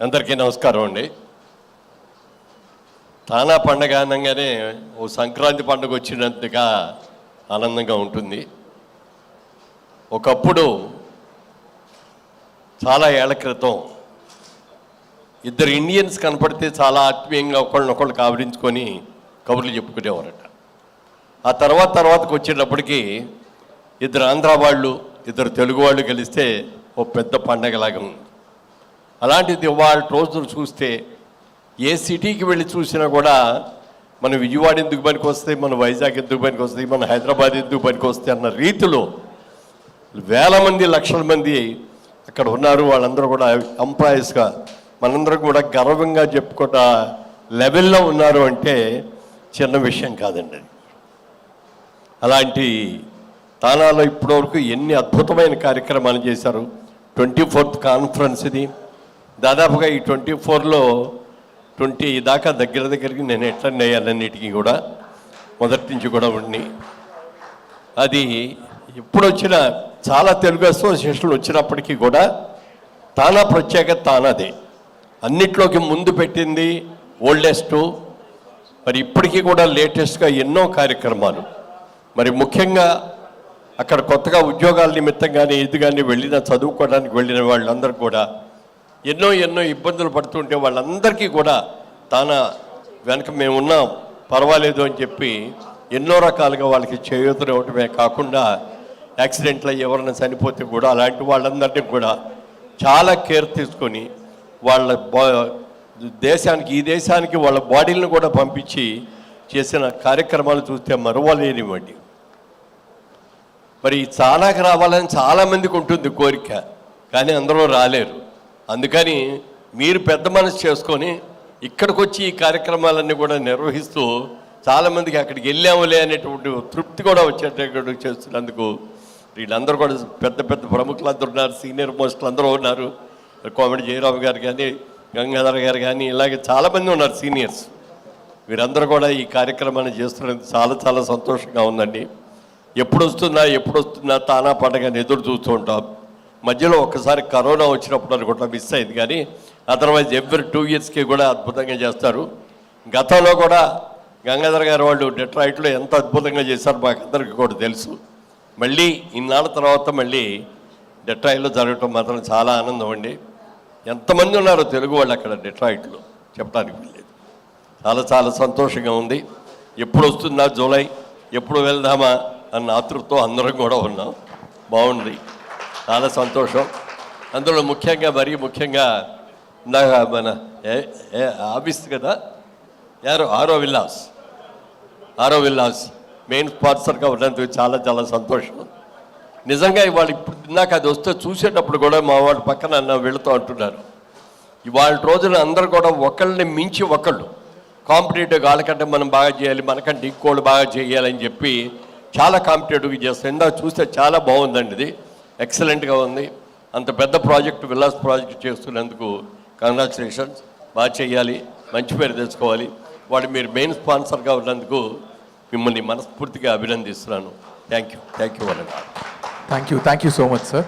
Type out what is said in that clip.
అందరికీ నమస్కారం అండి. తానా పండగ అనగానే ఓ సంక్రాంతి పండుగ వచ్చినంతగా ఆనందంగా ఉంటుంది. ఒకప్పుడు చాలా ఏళ్ల క్రితం ఇద్దరు ఇండియన్స్ కనపడితే చాలా ఆత్మీయంగా ఒకళ్ళనొకళ్ళు కావరించుకొని కబుర్లు చెప్పుకునేవారట. ఆ తర్వాతకు వచ్చేటప్పటికి ఇద్దరు ఆంధ్ర వాళ్ళు ఇద్దరు తెలుగు వాళ్ళు కలిస్తే ఓ పెద్ద పండగలాగా ఉంది. అలాంటిది వాళ్ళ రోజులు చూస్తే ఏ సిటీకి వెళ్ళి చూసినా కూడా మన విజయవాడ ఎందుకు పనికి వస్తాయి, మన వైజాగ్ ఎందుకు పనికి వస్తాయి, మన హైదరాబాద్ ఎందుకు పనికి వస్తాయి అన్న రీతిలో వేల మంది లక్షల మంది అక్కడ ఉన్నారు. వాళ్ళందరూ కూడా ఎంప్లాయీస్గా మనందరం కూడా గర్వంగా చెప్పుకున్న లెవెల్లో ఉన్నారు అంటే చిన్న విషయం కాదండి. అలాంటి తానాలో ఇప్పటివరకు ఎన్ని అద్భుతమైన కార్యక్రమాలు చేశారు. 24th కాన్ఫరెన్స్ ఇది. దాదాపుగా ఈ 24లో 20 దాకా దగ్గరికి నేను అటెండ్ అయ్యానన్నిటికీ కూడా మొదటి నుంచి కూడా ఉండి అది ఇప్పుడు వచ్చిన చాలా తెలుగు అసోసియేషన్లు వచ్చినప్పటికీ కూడా తానా ప్రత్యేకత తానాదే. అన్నిట్లోకి ముందు పెట్టింది ఓల్డెస్ట్. మరి ఇప్పటికీ కూడా లేటెస్ట్గా ఎన్నో కార్యక్రమాలు. మరి ముఖ్యంగా అక్కడ కొత్తగా ఉద్యోగాల నిమిత్తం కానీ ఇది కానీ వెళ్ళిన చదువుకోవడానికి వెళ్ళిన వాళ్ళందరూ కూడా ఎన్నో ఇబ్బందులు పడుతుంటే వాళ్ళందరికీ కూడా తానా వెనక మేము ఉన్నాం పర్వాలేదు అని చెప్పి ఎన్నో రకాలుగా వాళ్ళకి చేయూతనివ్వటమే కాకుండా యాక్సిడెంట్లో ఎవరైనా చనిపోతే కూడా అలాంటి వాళ్ళందరినీ కూడా చాలా కేర్ తీసుకొని వాళ్ళ ఈ దేశానికి వాళ్ళ బాడీలను కూడా పంపించి చేసిన కార్యక్రమాలు చూస్తే మరువలేనివ్వండి. మరి తానాకి రావాలని చాలామందికి ఉంటుంది కోరిక, కానీ అందరూ రాలేరు. అందుకని మీరు పెద్ద మనసు చేసుకొని ఇక్కడికి వచ్చి ఈ కార్యక్రమాలన్నీ కూడా నిర్వహిస్తూ చాలామందికి అక్కడికి వెళ్ళాములే అనేటువంటి తృప్తి కూడా వచ్చేటట్టు చేస్తున్నందుకు వీళ్ళందరూ కూడా పెద్ద ప్రముఖులందరూ ఉన్నారు, సీనియర్ మోస్టులు అందరూ ఉన్నారు. కోమటి జయరామ్ గారు కానీ గంగాధర్ గారు కానీ ఇలాగే చాలామంది ఉన్నారు సీనియర్స్. వీరందరూ కూడా ఈ కార్యక్రమాన్ని చేస్తున్నందుకు చాలా సంతోషంగా ఉందండి. ఎప్పుడు వస్తుందా తానా పండుగ ఎదురు చూస్తూ ఉంటాం. మధ్యలో ఒక్కసారి కరోనా వచ్చినప్పుడు అనుకుంటా మిస్ అయింది, కానీ అదర్వైజ్ ఎవ్రీ 2 yearsకి కూడా అద్భుతంగా చేస్తారు. గతంలో కూడా గంగాధర్ గారు వాళ్ళు డెట్రాయిట్లో ఎంత అద్భుతంగా చేశారు మాకు అందరికీ కూడా తెలుసు. మళ్ళీ ఇన్నాళ్ళ తర్వాత మళ్ళీ డెట్రాయిట్లో జరగటం మాత్రం చాలా ఆనందం అండి. ఎంతమంది ఉన్నారో తెలుగు వాళ్ళు అక్కడ డెట్రాయిట్లో చెప్పడానికి వెళ్ళలేదు. చాలా సంతోషంగా ఉంది. ఎప్పుడు వస్తుందా జూలై, ఎప్పుడు వెళ్దామా అన్న ఆతృతతో అందరం కూడా ఉన్నాం. బాగుంది, చాలా సంతోషం. అందులో మరీ ముఖ్యంగా మన ఆఫీస్ కదా ఆరో విల్లాస్ మెయిన్ స్పాన్సర్గా ఉన్నందుకు చాలా సంతోషం. నిజంగా ఇవాళ ఇప్పుడు నాకు అది వస్తే చూసేటప్పుడు కూడా మా వాళ్ళ పక్కన వెళుతూ అంటున్నారు, ఇవాళ రోజున అందరూ కూడా ఒకళ్ళని మించి ఒకళ్ళు కాంపిటేటివ్గా వాళ్ళకంటే మనం బాగా చేయాలి, మనకంటే ఇంకోళ్ళు బాగా చేయాలని చెప్పి చాలా కాంపిటేటివ్గా చేస్తాం. ఇందాక చూస్తే చాలా బాగుందండి, ఇది ఎక్సలెంట్గా ఉంది. అంత పెద్ద ప్రాజెక్టు విల్లాస్ ప్రాజెక్టు చేస్తున్నందుకు కంగ్రాచులేషన్స్. బాగా చేయాలి, మంచి పేరు తెచ్చుకోవాలి. వాడు మీరు మెయిన్ స్పాన్సర్గా ఉన్నందుకు మిమ్మల్ని మనస్ఫూర్తిగా అభినందిస్తున్నాను. Thank you. Thank you so much sir.